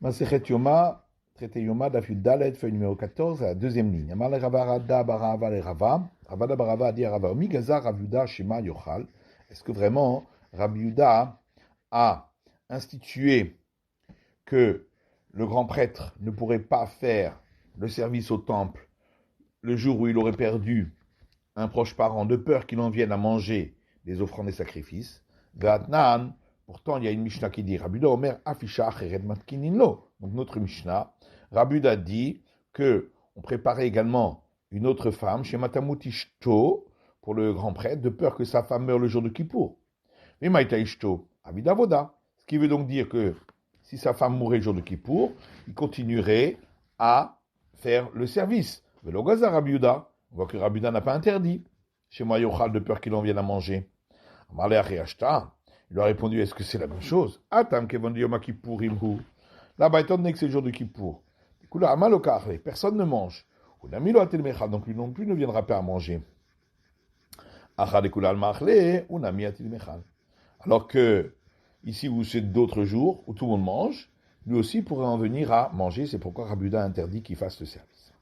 Masechet Yoma, traité Yoma, Daf Yud Dalet, feuille numéro 14, à la deuxième ligne. Amar le Rava Rada Barava le Rava. Ravada Barava a dit à Rava, Omi Gaza Rav Yuda Shema Yochal. Est-ce que vraiment Rav Yuda a institué que le grand prêtre ne pourrait pas faire le service au temple le jour où il aurait perdu un proche parent de peur qu'il en vienne à manger des offrandes et sacrifices? Vatnan, pourtant il y a une Mishnah qui dit Rabbi Yuda Omer Afisha Acheret Matkinin Lo. Donc notre Mishnah, Rabbi Yuda dit que on préparait également une autre femme chez Matamut Ishto pour le grand prêtre de peur que sa femme meure le jour de Kippour. Mais Maïta Ishto, Avidavoda. Ce qui veut donc dire que si sa femme mourait le jour de Kippour, il continuerait à faire le service. Velo Gaza Rabbi Yuda. On voit que Rabbi Yuda n'a pas interdit chez moi Yochal de peur qu'il en vienne à manger. Amarle Achiashta. Il lui a répondu, est-ce que c'est la même chose? Atam Kevon Yom Kippourim Hu. Là-bas, étant donné que c'est le jour de Kippour, personne ne mange. Donc lui non plus ne viendra pas à manger. Alors que ici où c'est d'autres jours où tout le monde mange, lui aussi pourrait en venir à manger. C'est pourquoi Rabbi Yuda interdit qu'il fasse le service.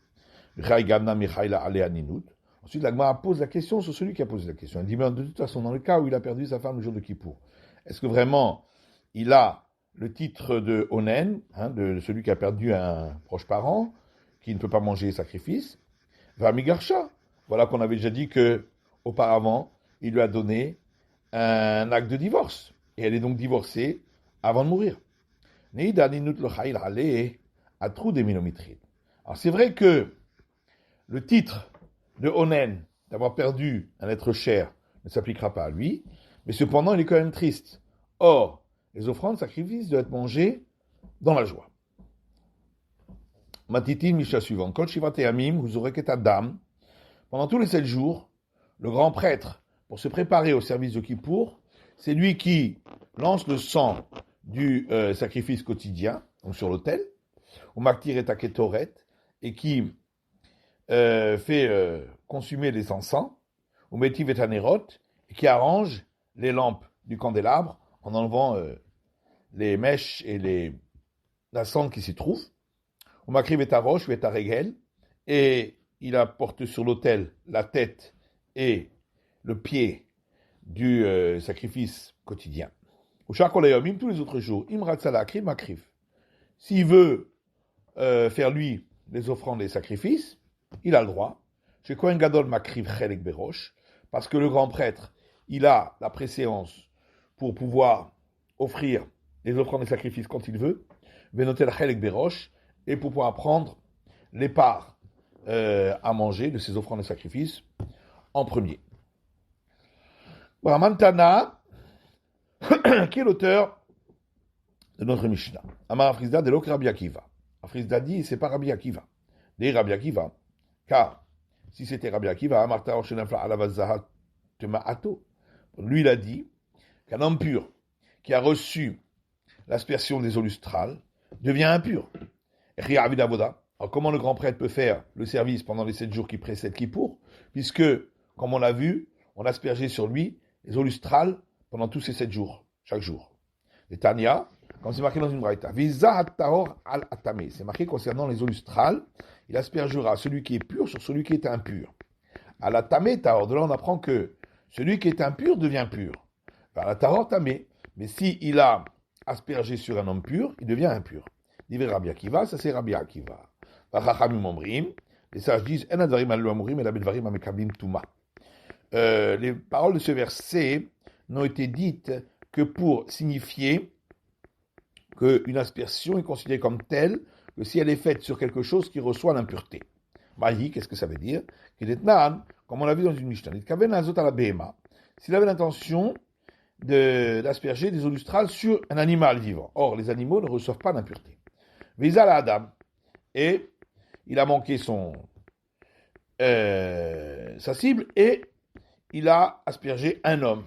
Ensuite, la Gemara pose la question sur celui qui a posé la question. Il dit, de toute façon, dans le cas où il a perdu sa femme le jour de Kippour, est-ce que vraiment il a le titre de Onen, de celui qui a perdu un proche parent, qui ne peut pas manger les sacrifices, va Migarsha. Voilà qu'on avait déjà dit que auparavant, il lui a donné un acte de divorce. Et elle est donc divorcée avant de mourir. Alors c'est vrai que le titre de Onen, d'avoir perdu un être cher, ne s'appliquera pas à lui, mais cependant il est quand même triste. Or, les offrandes, sacrifices doivent être mangés dans la joie. Matitin, Misha suivant. Kol Shivat Yamim, vous aurez qu'être Adam. Pendant tous les 7 jours, le grand prêtre, pour se préparer au service de Kippour, c'est lui qui lance le sang du sacrifice quotidien, donc sur l'autel, ou Maktir et Taketoret, et qui fait consumer les encens, ou Metiv et Tanerot, et qui arrange les lampes du candélabre en enlevant les mèches et la cendre qui s'y trouve. On m'acrive et ta roche, ou ta régel, et il apporte sur l'autel la tête et le pied du sacrifice quotidien. Au Shakolayomim, tous les autres jours, Imratzalakrim m'acrive. S'il veut faire lui les offrandes et les sacrifices, il a le droit. Chez Kohen Gadol m'acrive Chelek Berosh, parce que le grand prêtre, il a la préséance pour pouvoir offrir les offrandes et sacrifices quand il veut, Venotel Chelek Berosh, et pour pouvoir prendre les parts à manger de ces offrandes et sacrifices en premier. Mantana, qui est l'auteur de notre Mishnah. Amar Afrizda de l'Ok Rabbi Akiva. Afrizda dit, c'est pas Rabbi Akiva. Des Rabbi Akiva. Car, si c'était Rabbi Akiva, Amarta Oshenafla Alavazahat Tema'ato. Lui, il a dit qu'un homme pur qui a reçu l'aspersion des eaux lustrales devient impur. Alors, comment le grand prêtre peut faire le service pendant les 7 jours qui précèdent Kippour, puisque, comme on l'a vu, on a aspergé sur lui les eaux lustrales pendant tous ces 7 jours, chaque jour. Les Tania, comme c'est marqué dans une braïta, Visa tahor al atame, c'est marqué concernant les eaux lustrales, il aspergera celui qui est pur sur celui qui est impur. Al atame tahor, de là on apprend que celui qui est impur devient pur. Al tahor tamé, mais si il a aspergé sur un homme pur, il devient impur. Divrei Rabbi Akiva, ça c'est Rabbi Akiva. Vachachamim omrim, les sages disent en advarim al amourim et la bedvarim amekablim tuma. Les paroles de ce verset n'ont été dites que pour signifier qu'une aspersion est considérée comme telle que si elle est faite sur quelque chose qui reçoit l'impureté. Mahi, qu'est-ce que ça veut dire? Comme on l'a vu dans une Mishnah, s'il avait l'intention d'asperger des eaux lustrales sur un animal vivant. Or, les animaux ne reçoivent pas d'impureté. Visa la Adam. Et il a manqué sa cible et il a aspergé un homme.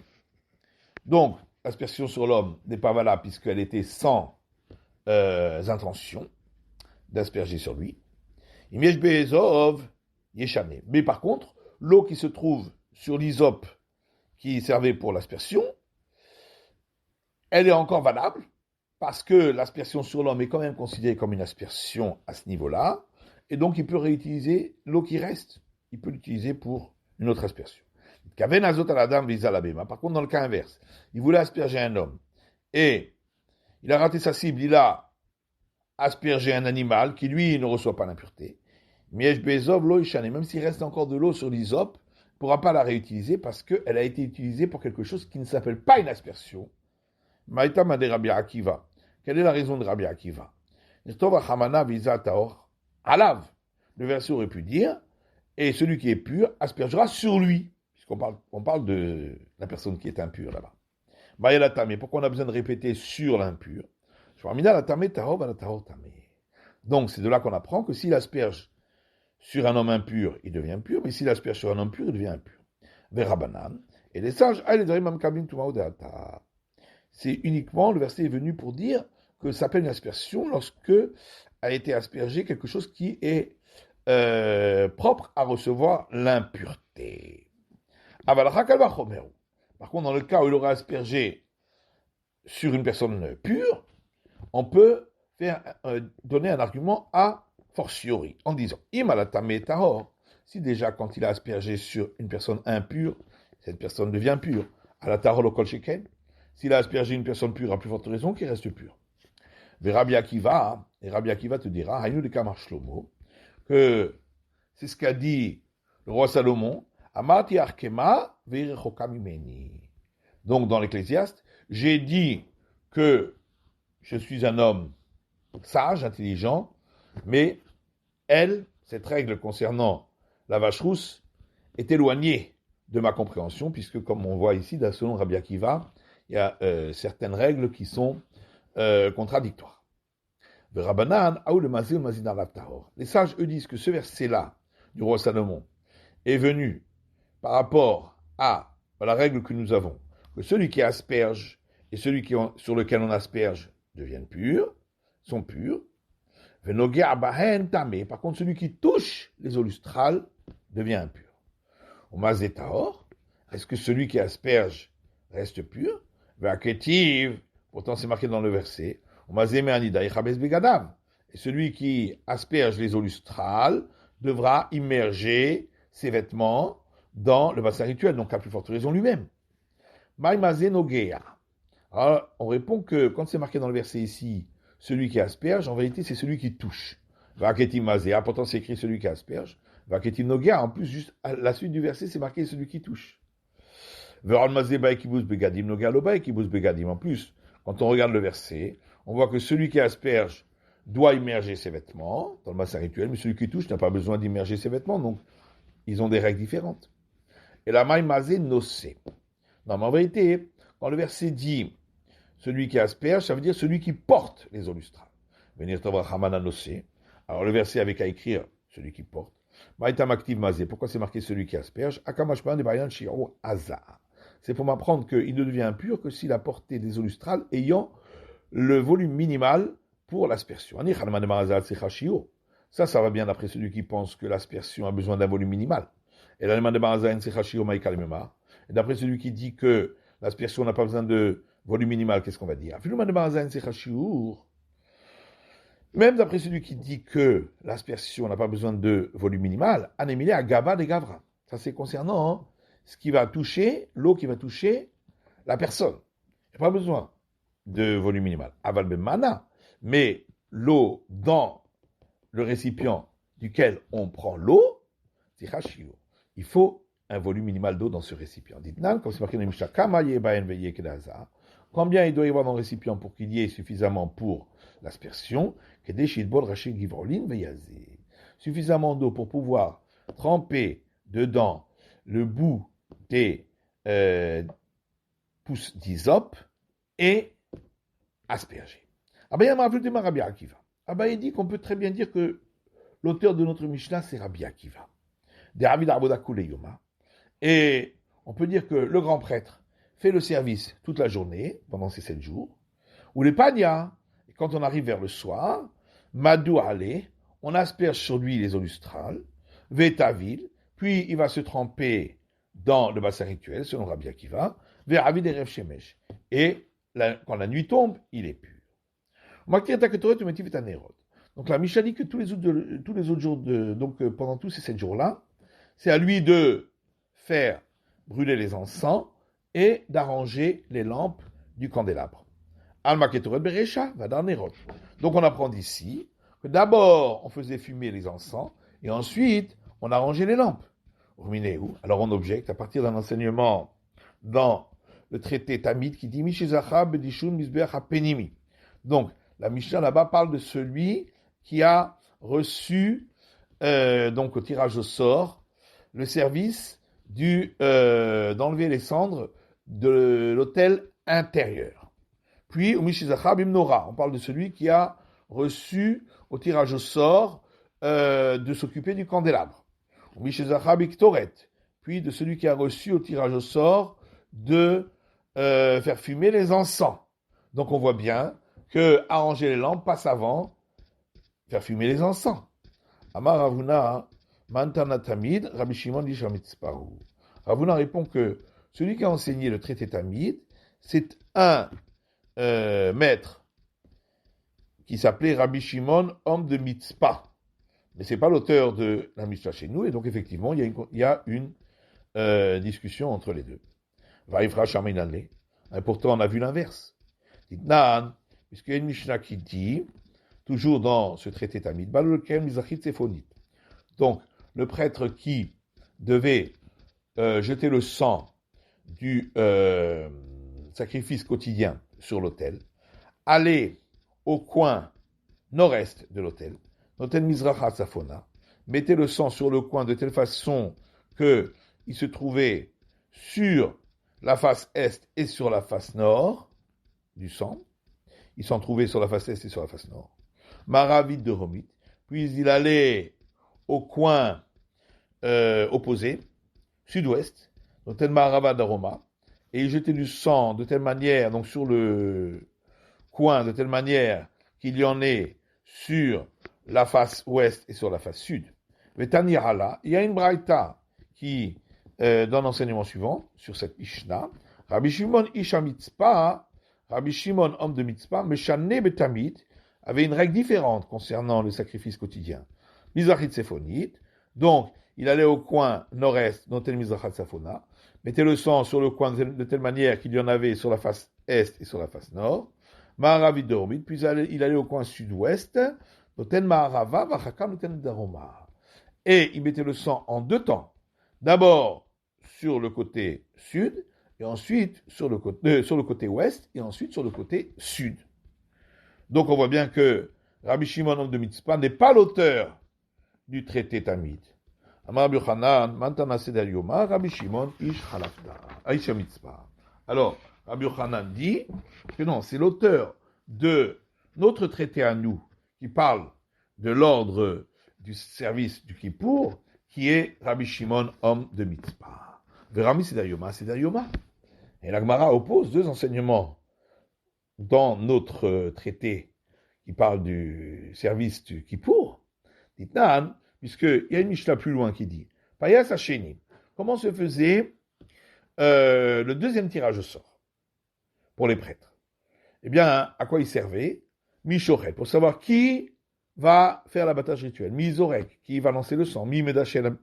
Donc, l'aspersion sur l'homme n'est pas valable puisqu'elle était sans intention d'asperger sur lui. Mais par contre, l'eau qui se trouve sur l'hysope qui servait pour l'aspersion, elle est encore valable parce que l'aspersion sur l'homme est quand même considérée comme une aspersion à ce niveau-là, et donc il peut réutiliser l'eau qui reste, il peut l'utiliser pour une autre aspersion. Par contre, dans le cas inverse, il voulait asperger un homme, et il a raté sa cible, il a aspergé un animal qui, lui, ne reçoit pas l'impureté. Miège bezov lo ishane, même s'il reste encore de l'eau sur l'hysope, il ne pourra pas la réutiliser parce qu'elle a été utilisée pour quelque chose qui ne s'appelle pas une aspersion. Maïta made Rabbi Akiva. Quelle est la raison de Rabbi Akiva? Alav. Le verset aurait pu dire, et celui qui est pur aspergera sur lui, puisqu'on parle de la personne qui est impure là-bas. Mais pourquoi on a besoin de répéter sur l'impur? Donc c'est de là qu'on apprend que s'il asperge sur un homme impur, il devient pur, mais s'il asperge sur un homme pur, il devient impur. Et les sages, c'est uniquement, le verset est venu pour dire que ça s'appelle une aspersion lorsque a été aspergé quelque chose qui est propre à recevoir l'impureté. Par contre, dans le cas où il aura aspergé sur une personne pure, on peut donner un argument a fortiori, en disant, si déjà quand il a aspergé sur une personne impure, cette personne devient pure, à la tahor lokol sheken, s'il a aspergé une personne pure, à plus forte raison qu'il reste pur. Et Rabbi Akiva te dira, Hainu de Kamar Shlomo, que c'est ce qu'a dit le roi Salomon, Amati Arkema ve'irechoka mimeni. Donc dans l'Ecclésiaste, j'ai dit que je suis un homme sage, intelligent, mais cette règle concernant la vache rousse, est éloignée de ma compréhension, puisque comme on voit ici, selon Rabbi Akiva, il y a certaines règles qui sont contradictoires. Les sages, eux, disent que ce verset-là du roi Salomon est venu par rapport à la règle que nous avons, que celui qui asperge et celui sur lequel on asperge deviennent purs, sont purs. Par contre, celui qui touche les eaux lustrales devient impur. Est-ce que celui qui asperge reste pur? Pourtant c'est marqué dans le verset. Et celui qui asperge les eaux lustrales devra immerger ses vêtements dans le bassin rituel, donc à plus forte raison lui-même. Alors, on répond que quand c'est marqué dans le verset ici, celui qui asperge, en vérité, c'est celui qui touche. Pourtant c'est écrit celui qui asperge. En plus, juste à la suite du verset, c'est marqué celui qui touche. En plus, quand on regarde le verset, on voit que celui qui asperge doit immerger ses vêtements dans le bassin rituel, mais celui qui touche n'a pas besoin d'immerger ses vêtements, donc ils ont des règles différentes. Et la maïmazé nosé. Non, mais en vérité, quand le verset dit celui qui asperge, ça veut dire celui qui porte les eaux lustrales. Venir tova hamana nosé. Alors le verset avait qu'à écrire celui qui porte. Maïtam active mazé. Pourquoi c'est marqué celui qui asperge? Akamashpan de bayan shiro azar. C'est pour m'apprendre qu'il ne devient impur que s'il a porté des eaux lustrales ayant le volume minimal pour l'aspersion. Ça va bien d'après celui qui pense que l'aspersion a besoin d'un volume minimal. Et d'après celui qui dit que l'aspersion n'a pas besoin de volume minimal, qu'est-ce qu'on va dire? Même d'après celui qui dit que l'aspersion n'a pas besoin de volume minimal, anémilé à gava des gavra. Ça c'est concernant ce qui va toucher, l'eau qui va toucher la personne. Il n'y a pas besoin de volume minimal. Aval mana, mais l'eau dans le récipient duquel on prend l'eau, c'est chashio. Il faut un volume minimal d'eau dans ce récipient. Dites-nous, comme c'est marqué dans le Mishnah, combien il doit y avoir dans le récipient pour qu'il y ait suffisamment pour l'aspersion, suffisamment d'eau pour pouvoir tremper dedans le bout des pousses d'hysope et asperger. Il dit qu'on peut très bien dire que l'auteur de notre Mishnah, c'est Rabbi Akiva. Et on peut dire que le grand prêtre fait le service toute la journée, pendant ces 7 jours, ou les pagnas, quand on arrive vers le soir, Madou Ale, on asperge sur lui les eaux lustrales, Vetavil, puis il va se tremper dans le bassin rituel, selon Rabbi Akiva, vers Avid et Rev Shemesh. Et quand la nuit tombe, il est pur. Donc la Mishnah dit que tous les autres jours, pendant tous ces 7 jours-là, c'est à lui de faire brûler les encens et d'arranger les lampes du candélabre. Donc on apprend d'ici que d'abord on faisait fumer les encens et ensuite on arrangeait les lampes. Alors on objecte à partir d'un enseignement dans le traité Tamid qui dit Donc la Mishnah là-bas parle de celui qui a reçu donc au tirage au sort le service d'enlever les cendres de l'autel intérieur. Puis, on parle de celui qui a reçu au tirage au sort de s'occuper du candélabre. Puis de celui qui a reçu au tirage au sort de faire fumer les encens. Donc on voit bien que arranger les lampes passe avant faire fumer les encens. Amar Ravuna, Mantana Tamid, Rabbi Shimon dit Shamitzparu. Ravuna répond que celui qui a enseigné le traité Tamid, c'est un maître qui s'appelait Rabbi Shimon, homme de Mitzpah. Mais c'est pas l'auteur de la Mishnah chez nous, et donc effectivement, il y a une discussion entre les deux. Vaifra Shaminanle. Et pourtant, on a vu l'inverse. Puisqu'il y a une Mishnah qui dit, toujours dans ce traité Tamid, donc, le prêtre qui devait jeter le sang du sacrifice quotidien sur l'autel, allait au coin nord-est de l'autel, l'autel Mizracha Safona, mettait le sang sur le coin de telle façon qu'il se trouvait sur la face est et sur la face nord du sang. Il s'en trouvait sur la face est et sur la face nord. Maravid de Romit, puis il allait au coin opposé, sud-ouest, donc tel Marava d'Aroma, et il jetait du sang de telle manière, donc sur le coin, de telle manière qu'il y en ait sur la face ouest et sur la face sud. Mais Tanirala, il y a une braïta qui donne l'enseignement suivant sur cette Mishnah. Rabbi Shimon Isha Mitzpah, Rabbi Shimon, homme de Mitzpah, Meshane Betamid, avait une règle différente concernant le sacrifice quotidien. Mizrachit Sefonit, donc il allait au coin nord-est, dont tel Mizrachat Safona, mettait le sang sur le coin de telle manière qu'il y en avait sur la face est et sur la face nord. Maharavid Dormit, puis il allait au coin sud-ouest, dont tel Maharava, Vachaka, noten Daroma. Et il mettait le sang en deux temps. D'abord sur le côté sud, et ensuite sur le côté ouest, et ensuite sur le côté sud. Donc on voit bien que Rabbi Shimon, homme de Mitzpah, n'est pas l'auteur du traité Tamid. Amar Yochanan, Mantana Seder Yoma, Rabbi Shimon, Ish Halafda, Aisha Mitzpah. Alors, Rabbi Yochanan dit que non, c'est l'auteur de notre traité à nous, qui parle de l'ordre du service du Kippour, qui est Rabbi Shimon, homme de Mitzpah. Verami Seder Yoma, Seder Yoma. Et la Gemara oppose deux enseignements dans notre traité qui parle du service du Kippour. Ditnan, puisqu'il y a une Mishnah plus loin qui dit Payas Hasheni, comment se faisait le deuxième tirage au sort pour les prêtres? Eh bien, à quoi il servait? Mishorel, pour savoir qui va faire l'abattage rituel. Mizorek, qui va lancer le sang. Mimedachel,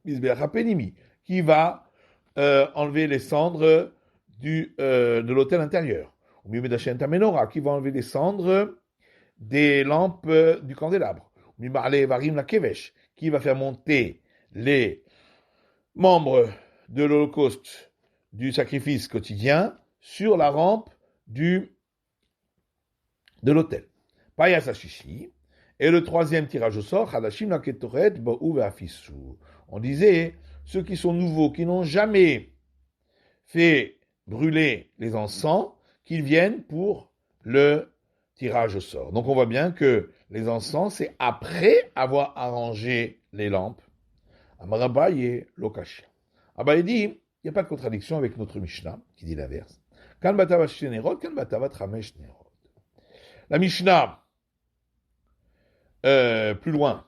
Mizbeachapenimi, qui va enlever les cendres de l'autel intérieur. Mimedachel Tamenora, qui va enlever les cendres des lampes du candélabre. Mimarle Varim la Kevesh, qui va faire monter les membres de l'Holocauste du sacrifice quotidien sur la rampe de l'autel. Payas Hashishi. Et le troisième tirage au sort, Hadashim la Ketoret Bo'u ve'afisu. On disait, ceux qui sont nouveaux, qui n'ont jamais fait brûler les encens, qu'ils viennent pour le tirage au sort. Donc on voit bien que les encens, c'est après avoir arrangé les lampes. Amarabaye Lokash. Abaye dit, il n'y a pas de contradiction avec notre Mishnah, qui dit l'inverse. Kan batava shnerot, kan batava tramesh nerot. La Mishnah, plus loin,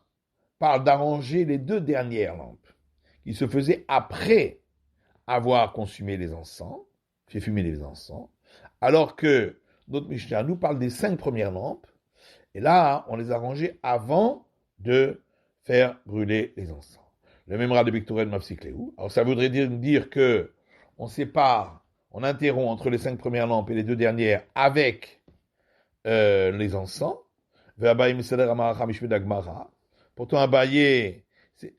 parle d'arranger les deux dernières lampes, qui se faisaient après avoir consumé les encens, fait fumer les encens, alors que notre Mishnah nous parle des 5 premières lampes, Et là, on les a rangés avant de faire brûler les encens. Le même rat de Bictoren Mafsikleou. Alors ça voudrait dire que on sépare, on interrompt entre les 5 premières lampes et les 2 dernières avec les encens. Pourtant, Abaye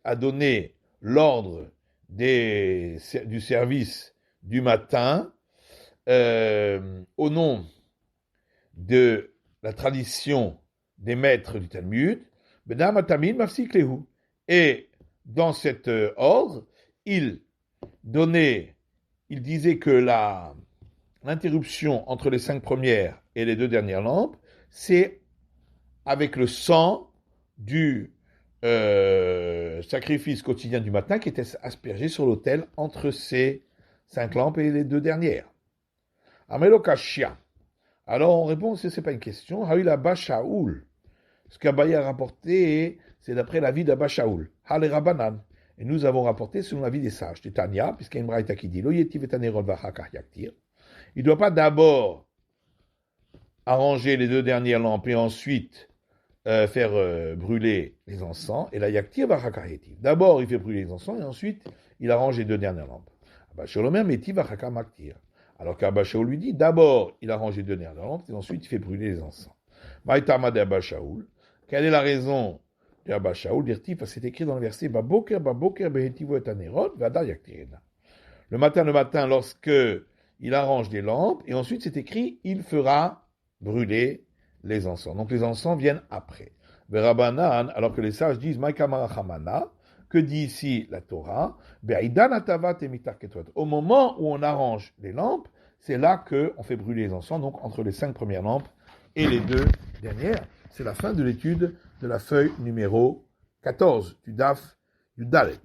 a donné l'ordre du service du matin au nom de la tradition des maîtres du Talmud. Et dans cet ordre, il disait que l'interruption entre les 5 premières et les 2 dernières lampes, c'est avec le sang du sacrifice quotidien du matin qui était aspergé sur l'autel entre ces 5 lampes et les 2 dernières. Amelo Kashia. Alors on répond, c'est pas une question. Haïl Abba Shaoul. Ce qu'Abaye a rapporté, c'est d'après l'avis d'Abba Shaoul. Hale Rabanan. Et nous avons rapporté selon l'avis des sages. Titania, puisqu'il y a une braïta qui dit, Lo yetiv et anerot vachakach yaktir. Il ne doit pas d'abord arranger les 2 dernières lampes et ensuite faire brûler les encens. Et la yaktir vachakach yaktir. D'abord, il fait brûler les encens et ensuite, il arrange les 2 dernières lampes. Abba Shaoul Omer metiv vachakach maktir. Alors qu'Abba Shaoul lui dit, d'abord, il arrange les 2 dernières lampes et ensuite, il fait brûler les encens. Maïtama de Abba Shaoul. Quelle est la raison de Abba Shaoul? Dirtif, c'est écrit dans le verset Baboker, Behetivo et Anerot, Vada Yaktirena. Le matin, lorsque il arrange des lampes, et ensuite c'est écrit, il fera brûler les encens. Donc les encens viennent après. Verabanan, alors que les sages disent Maïkamarachamana, que dit ici la Torah? Au moment où on arrange les lampes, c'est là qu'on fait brûler les encens, donc entre les 5 premières lampes et les 2 dernières. C'est la fin de l'étude de la feuille numéro 14 du DAF du Dalet.